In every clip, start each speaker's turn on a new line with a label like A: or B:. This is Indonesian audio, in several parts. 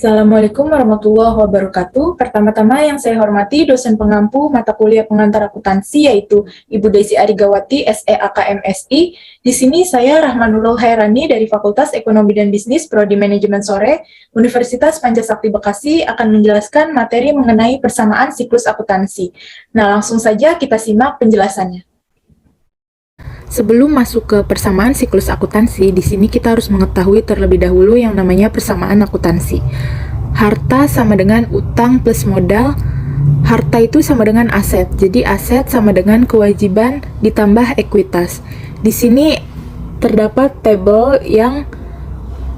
A: Assalamualaikum warahmatullahi wabarakatuh. Pertama-tama yang saya hormati dosen pengampu mata kuliah pengantar akuntansi yaitu Ibu Desi Arigawati, SEAK MSI. Di sini saya Rahmanullah Hairani dari Fakultas Ekonomi dan Bisnis Prodi Manajemen Sore, Universitas Pancasakti Bekasi akan menjelaskan materi mengenai persamaan siklus akuntansi. Nah, langsung saja kita simak penjelasannya. Sebelum masuk ke persamaan siklus akuntansi, di sini kita harus mengetahui terlebih dahulu yang namanya persamaan akuntansi. Harta sama dengan utang plus modal. Harta itu sama dengan aset. Jadi aset sama dengan kewajiban ditambah ekuitas. Di sini terdapat tabel yang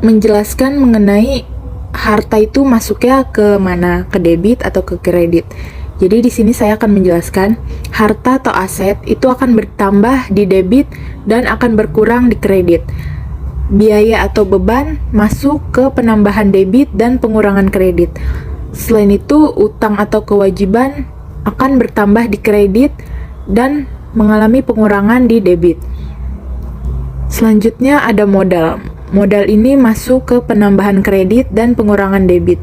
A: menjelaskan mengenai harta itu masuknya ke mana, ke debit atau ke kredit. Jadi di sini saya akan menjelaskan harta atau aset itu akan bertambah di debit dan akan berkurang di kredit. Biaya atau beban masuk ke penambahan debit dan pengurangan kredit. Selain itu, utang atau kewajiban akan bertambah di kredit dan mengalami pengurangan di debit. Selanjutnya ada modal. Modal ini masuk ke penambahan kredit dan pengurangan debit.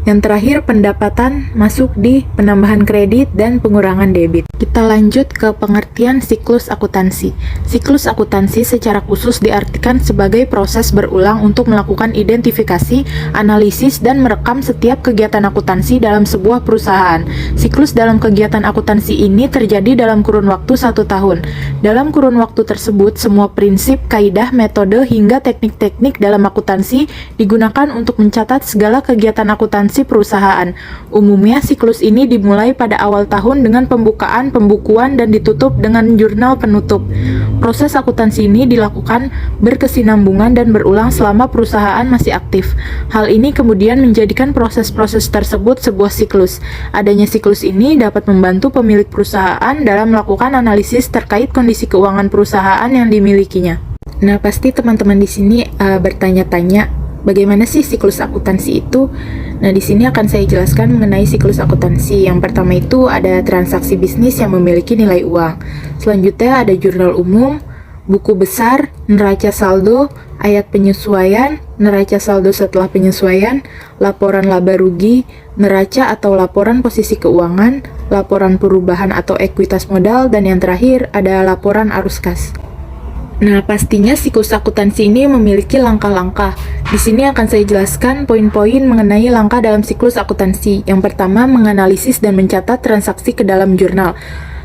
A: Yang terakhir, pendapatan masuk di penambahan kredit dan pengurangan debit. Kita lanjut ke pengertian siklus akuntansi. Siklus akuntansi secara khusus diartikan sebagai proses berulang untuk melakukan identifikasi, analisis, dan merekam setiap kegiatan akuntansi dalam sebuah perusahaan. Siklus dalam kegiatan akuntansi ini terjadi dalam kurun waktu 1 tahun. Dalam kurun waktu tersebut, semua prinsip, kaidah, metode, hingga teknik-teknik dalam akuntansi digunakan untuk mencatat segala kegiatan akuntansi perusahaan. Umumnya siklus ini dimulai pada awal tahun dengan pembukaan, pembukuan, dan ditutup dengan jurnal penutup. Proses akuntansi ini dilakukan berkesinambungan dan berulang selama perusahaan masih aktif. Hal ini kemudian menjadikan proses-proses tersebut sebuah siklus. Adanya siklus ini dapat membantu pemilik perusahaan dalam melakukan analisis terkait kondisi keuangan perusahaan yang dimilikinya. Nah, pasti teman-teman di sini bertanya-tanya, bagaimana sih siklus akuntansi itu? Nah, di sini akan saya jelaskan mengenai siklus akuntansi. Yang pertama itu ada transaksi bisnis yang memiliki nilai uang. Selanjutnya ada jurnal umum, buku besar, neraca saldo, ayat penyesuaian, neraca saldo setelah penyesuaian, laporan laba rugi, neraca atau laporan posisi keuangan, laporan perubahan atau ekuitas modal, dan yang terakhir ada laporan arus kas. Nah, pastinya siklus akuntansi ini memiliki langkah-langkah. Di sini akan saya jelaskan poin-poin mengenai langkah dalam siklus akuntansi. Yang pertama, menganalisis dan mencatat transaksi ke dalam jurnal.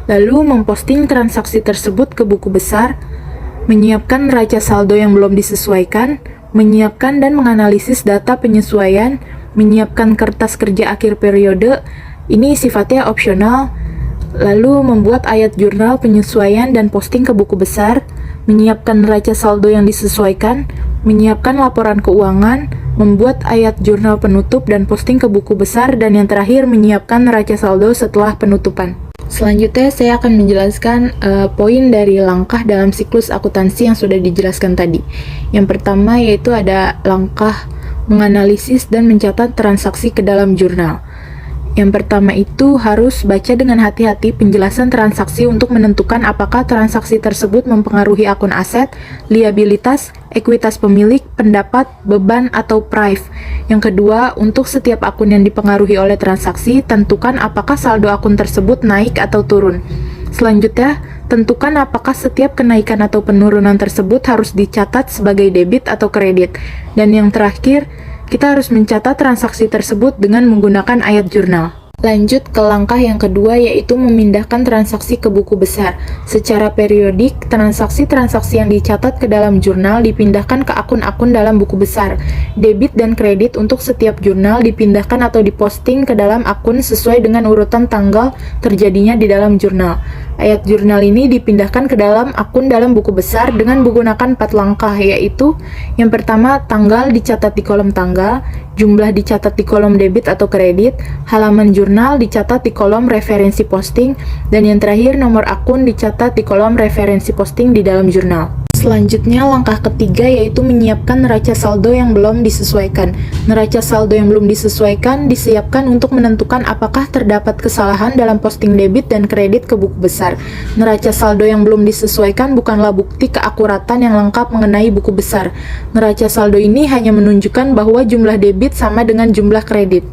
A: Lalu, memposting transaksi tersebut ke buku besar, menyiapkan neraca saldo yang belum disesuaikan, menyiapkan dan menganalisis data penyesuaian, menyiapkan kertas kerja akhir periode, ini sifatnya opsional, lalu membuat ayat jurnal penyesuaian dan posting ke buku besar, menyiapkan neraca saldo yang disesuaikan, menyiapkan laporan keuangan, membuat ayat jurnal penutup dan posting ke buku besar, dan yang terakhir menyiapkan neraca saldo setelah penutupan. Selanjutnya saya akan menjelaskan poin dari langkah dalam siklus akuntansi yang sudah dijelaskan tadi. Yang pertama yaitu ada langkah menganalisis dan mencatat transaksi ke dalam jurnal. Yang pertama itu harus baca dengan hati-hati penjelasan transaksi untuk menentukan apakah transaksi tersebut mempengaruhi akun aset, liabilitas, ekuitas pemilik, pendapat, beban, atau prive. Yang kedua, untuk setiap akun yang dipengaruhi oleh transaksi, tentukan apakah saldo akun tersebut naik atau turun. Selanjutnya, tentukan apakah setiap kenaikan atau penurunan tersebut harus dicatat sebagai debit atau kredit. Dan yang terakhir, kita harus mencatat transaksi tersebut dengan menggunakan ayat jurnal. Lanjut ke langkah yang kedua yaitu memindahkan transaksi ke buku besar. Secara periodik, transaksi-transaksi yang dicatat ke dalam jurnal dipindahkan ke akun-akun dalam buku besar. Debit dan kredit untuk setiap jurnal dipindahkan atau diposting ke dalam akun sesuai dengan urutan tanggal terjadinya di dalam jurnal. Ayat jurnal ini dipindahkan ke dalam akun dalam buku besar dengan menggunakan 4 langkah, yaitu yang pertama, tanggal dicatat di kolom tanggal, jumlah dicatat di kolom debit atau kredit, halaman jurnal dicatat di kolom referensi posting, dan yang terakhir nomor akun dicatat di kolom referensi posting di dalam jurnal. Selanjutnya, langkah ketiga yaitu menyiapkan neraca saldo yang belum disesuaikan. Neraca saldo yang belum disesuaikan disiapkan untuk menentukan apakah terdapat kesalahan dalam posting debit dan kredit ke buku besar. Neraca saldo yang belum disesuaikan bukanlah bukti keakuratan yang lengkap mengenai buku besar. Neraca saldo ini hanya menunjukkan bahwa jumlah debit sama dengan jumlah kredit.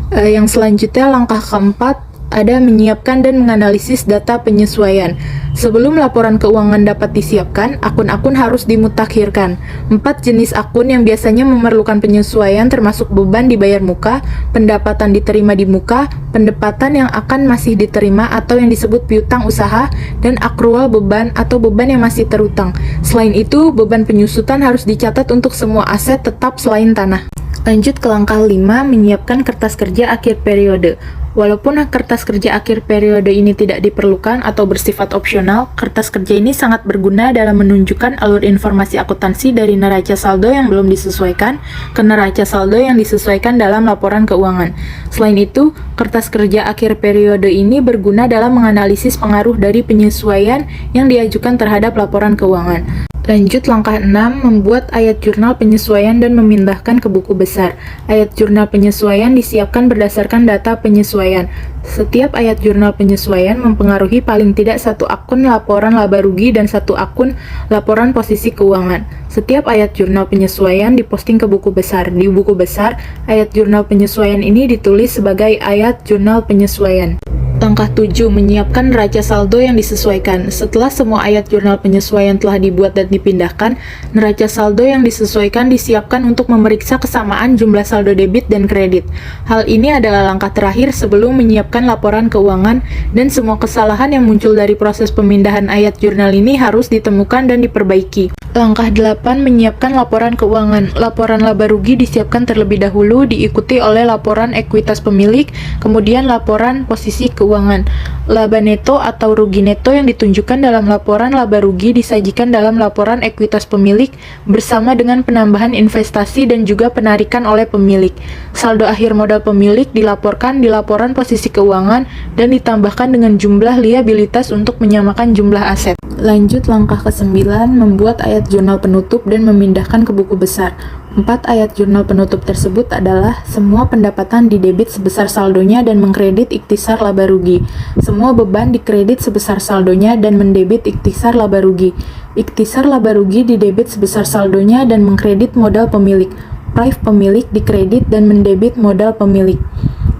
A: Yang selanjutnya, langkah keempat ada menyiapkan dan menganalisis data penyesuaian. Sebelum laporan keuangan dapat disiapkan, akun-akun harus dimutakhirkan. 4 jenis akun yang biasanya memerlukan penyesuaian termasuk beban dibayar muka, pendapatan diterima di muka, pendapatan yang akan masih diterima atau yang disebut piutang usaha, dan akrual beban atau beban yang masih terutang. Selain itu, beban penyusutan harus dicatat untuk semua aset tetap selain tanah. Lanjut ke langkah 5, menyiapkan kertas kerja akhir periode. Walaupun kertas kerja akhir periode ini tidak diperlukan atau bersifat opsional, kertas kerja ini sangat berguna dalam menunjukkan alur informasi akuntansi dari neraca saldo yang belum disesuaikan ke neraca saldo yang disesuaikan dalam laporan keuangan. Selain itu, kertas kerja akhir periode ini berguna dalam menganalisis pengaruh dari penyesuaian yang diajukan terhadap laporan keuangan. Lanjut langkah 6, membuat ayat jurnal penyesuaian dan memindahkan ke buku besar. Ayat jurnal penyesuaian disiapkan berdasarkan data penyesuaian. Setiap ayat jurnal penyesuaian mempengaruhi paling tidak satu akun laporan laba rugi dan satu akun laporan posisi keuangan. Setiap ayat jurnal penyesuaian diposting ke buku besar. Di buku besar, ayat jurnal penyesuaian ini ditulis sebagai ayat jurnal penyesuaian. Langkah 7, menyiapkan neraca saldo yang disesuaikan. Setelah semua ayat jurnal penyesuaian telah dibuat dan dipindahkan, neraca saldo yang disesuaikan disiapkan untuk memeriksa kesamaan jumlah saldo debit dan kredit. Hal ini adalah langkah terakhir sebelum menyiapkan laporan keuangan, dan semua kesalahan yang muncul dari proses pemindahan ayat jurnal ini harus ditemukan dan diperbaiki. Langkah 8, menyiapkan laporan keuangan. Laporan laba rugi disiapkan terlebih dahulu, diikuti oleh laporan ekuitas pemilik, kemudian laporan posisi keuangan. Laba neto atau rugi neto yang ditunjukkan dalam laporan laba rugi disajikan dalam laporan ekuitas pemilik bersama dengan penambahan investasi dan juga penarikan oleh pemilik. Saldo akhir modal pemilik dilaporkan di laporan posisi keuangan dan ditambahkan dengan jumlah liabilitas untuk menyamakan jumlah aset. Lanjut langkah ke-9, membuat ayat jurnal penutup dan memindahkan ke buku besar. 4 ayat jurnal penutup tersebut adalah semua pendapatan didebit sebesar saldonya dan mengkredit ikhtisar laba rugi. Semua beban dikredit sebesar saldonya dan mendebit ikhtisar laba rugi. Ikhtisar laba rugi didebit sebesar saldonya dan mengkredit modal pemilik. Prive pemilik dikredit dan mendebit modal pemilik.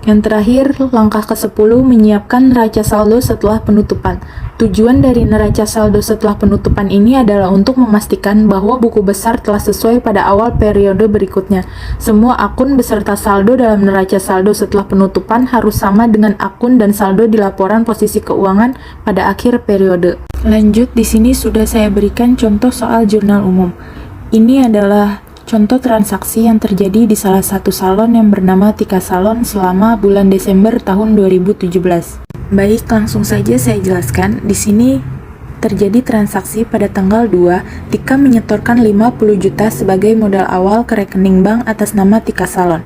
A: Yang terakhir, langkah ke-10, menyiapkan neraca saldo setelah penutupan. Tujuan dari neraca saldo setelah penutupan ini adalah untuk memastikan bahwa buku besar telah sesuai pada awal periode berikutnya. Semua akun beserta saldo dalam neraca saldo setelah penutupan harus sama dengan akun dan saldo di laporan posisi keuangan pada akhir periode. Lanjut, di sini sudah saya berikan contoh soal jurnal umum. Ini adalah contoh transaksi yang terjadi di salah satu salon yang bernama Tika Salon selama bulan Desember tahun 2017. Baik, langsung saja saya jelaskan. Di sini terjadi transaksi pada tanggal 2, Tika menyetorkan 50 juta sebagai modal awal ke rekening bank atas nama Tika Salon.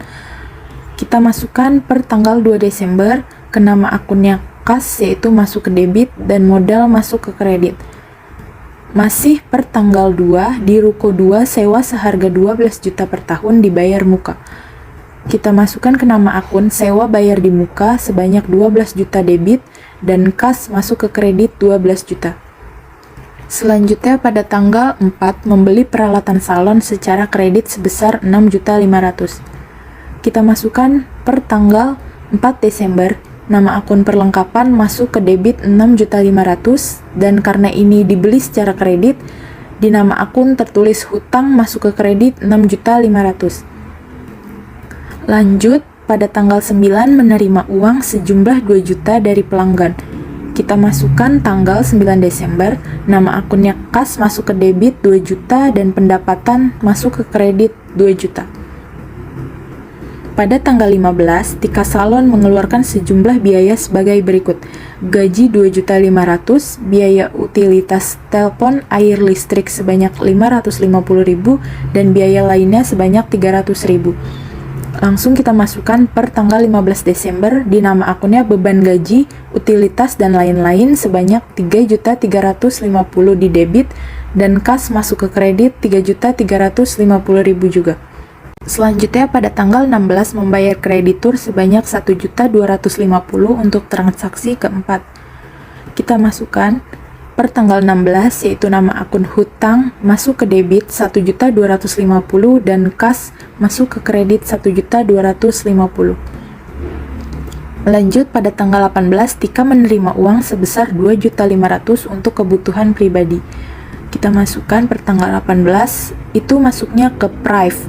A: Kita masukkan per tanggal 2 Desember ke nama akunnya kas, yaitu masuk ke debit dan modal masuk ke kredit. Masih per tanggal 2, di Ruko 2 sewa seharga 12 juta per tahun dibayar muka. Kita masukkan ke nama akun sewa bayar di muka sebanyak 12 juta debit dan kas masuk ke kredit 12 juta. Selanjutnya pada tanggal 4 membeli peralatan salon secara kredit sebesar 6.500.000. Kita masukkan per tanggal 4 Desember nama akun perlengkapan masuk ke debit 6.500.000 dan karena ini dibeli secara kredit, di nama akun tertulis hutang masuk ke kredit 6.500.000. Lanjut, pada tanggal 9 menerima uang sejumlah 2 juta dari pelanggan. Kita masukkan tanggal 9 Desember, nama akunnya kas masuk ke debit 2 juta dan pendapatan masuk ke kredit 2 juta. Pada tanggal 15, Tika Salon mengeluarkan sejumlah biaya sebagai berikut. Gaji 2.500.000, biaya utilitas telepon, air, listrik sebanyak 550.000 dan biaya lainnya sebanyak 300.000. Langsung kita masukkan per tanggal 15 Desember di nama akunnya beban gaji, utilitas, dan lain-lain sebanyak 3.350.000 di debit dan kas masuk ke kredit 3.350.000 juga. Selanjutnya pada tanggal 16 membayar kreditur sebanyak 1.250.000 untuk transaksi keempat. Kita masukkan per tanggal 16 yaitu nama akun hutang masuk ke debit 1.250.000 dan kas masuk ke kredit 1.250.000. Lanjut pada tanggal 18 Tika menerima uang sebesar 2.500.000 untuk kebutuhan pribadi. Kita masukkan per tanggal 18 itu masuknya ke Prive.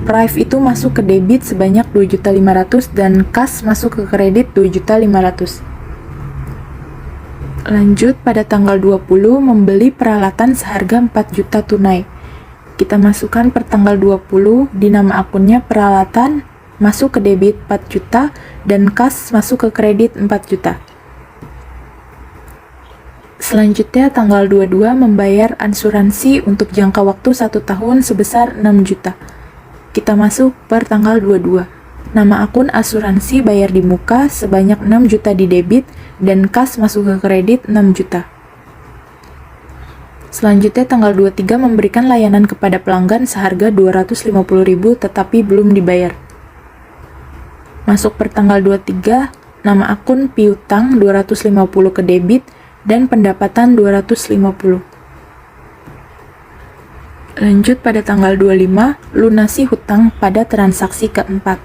A: Prive itu masuk ke debit sebanyak 2.500.000 dan kas masuk ke kredit 2.500.000. Lanjut pada tanggal 20 membeli peralatan seharga 4 juta tunai. Kita masukkan per tanggal 20 di nama akunnya peralatan masuk ke debit 4 juta dan kas masuk ke kredit 4 juta. Selanjutnya tanggal 22 membayar asuransi untuk jangka waktu 1 tahun sebesar 6 juta. Kita masuk per tanggal 22. Nama akun asuransi bayar di muka sebanyak 6 juta di debit dan kas masuk ke kredit 6 juta. Selanjutnya tanggal 23 memberikan layanan kepada pelanggan seharga 250.000 tetapi belum dibayar. Masuk per tanggal 23, nama akun piutang 250 ke debit dan pendapatan 250. Lanjut pada tanggal 25, lunasi hutang pada transaksi keempat.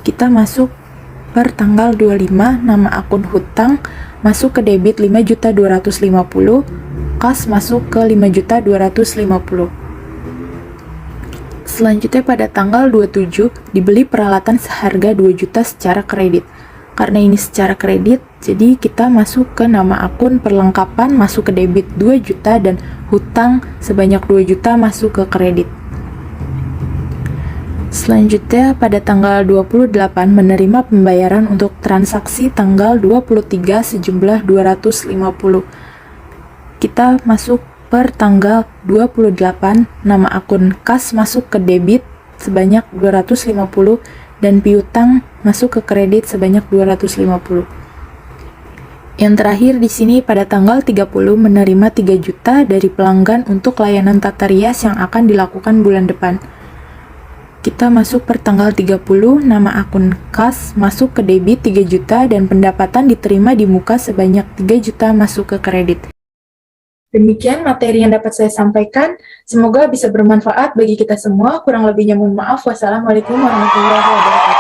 A: Kita masuk per tanggal 25, nama akun hutang masuk ke debit 5.250.000, kas masuk ke 5.250.000. Selanjutnya pada tanggal 27, dibeli peralatan seharga 2 juta secara kredit. Karena ini secara kredit, jadi kita masuk ke nama akun perlengkapan masuk ke debit 2 juta dan hutang sebanyak 2 juta masuk ke kredit. Selanjutnya pada tanggal 28 menerima pembayaran untuk transaksi tanggal 23 sejumlah 250. Kita masuk per tanggal 28 nama akun kas masuk ke debit sebanyak 250 dan piutang masuk ke kredit sebanyak 250. Yang terakhir di sini pada tanggal 30 menerima 3 juta dari pelanggan untuk layanan tata rias yang akan dilakukan bulan depan. Kita masuk per tanggal 30, nama akun kas masuk ke debit 3 juta dan pendapatan diterima di muka sebanyak 3 juta masuk ke kredit. Demikian materi yang dapat saya sampaikan. Semoga bisa bermanfaat bagi kita semua. Kurang lebihnya mohon maaf. Wassalamualaikum warahmatullahi wabarakatuh.